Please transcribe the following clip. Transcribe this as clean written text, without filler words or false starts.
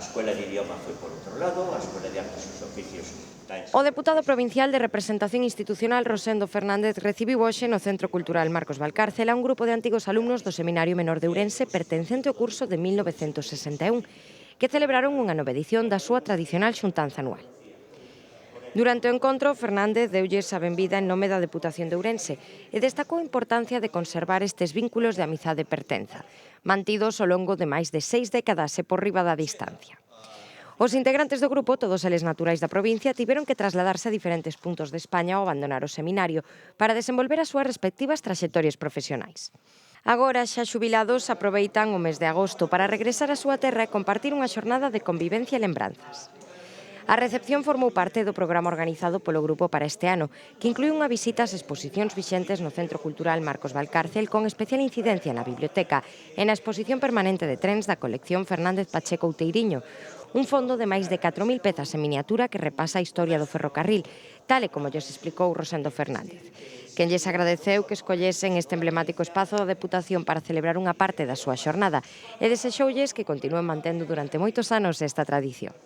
Escuela de Idioma foi por outro lado, a Escuela de Artes e Oficios. O deputado provincial de Representación Institucional Rosendo Fernández recibiu hoxe no Centro Cultural Marcos Valcárcel a un grupo de antigos alumnos do Seminario Menor de Ourense pertencente ao curso de 1961, que celebraron unha nova edición da súa tradicional xuntanza anual. Durante o encontro, Fernández deulles a benvida en nome da Deputación de Ourense e destacou a importancia de conservar estes vínculos de amizade e pertenza, mantidos ao longo de máis de 6 décadas e por riba da distancia. Os integrantes do grupo, todos eles naturais da provincia, tiveron que trasladarse a diferentes puntos de España ao abandonar o seminario para desenvolver as súas respectivas traxectorias profesionais. Agora, xa xubilados, aproveitan o mes de agosto para regresar á súa terra e compartir unha xornada de convivencia e lembranzas. A recepción formou parte do programa organizado polo grupo para este ano, que inclui unha visita ás exposicións vixentes no Centro Cultural Marcos Valcárcel con especial incidencia na biblioteca e na exposición permanente de trens da colección Fernández Pacheco Outeiriño, un fondo de máis de 4.000 pezas en miniatura que repasa a historia do ferrocarril, tal e como lles explicou Rosendo Fernández, quen lles agradeceu que escollesen este emblemático espazo da Deputación para celebrar unha parte da súa xornada e desexoulles que continúen mantendo durante moitos anos esta tradición.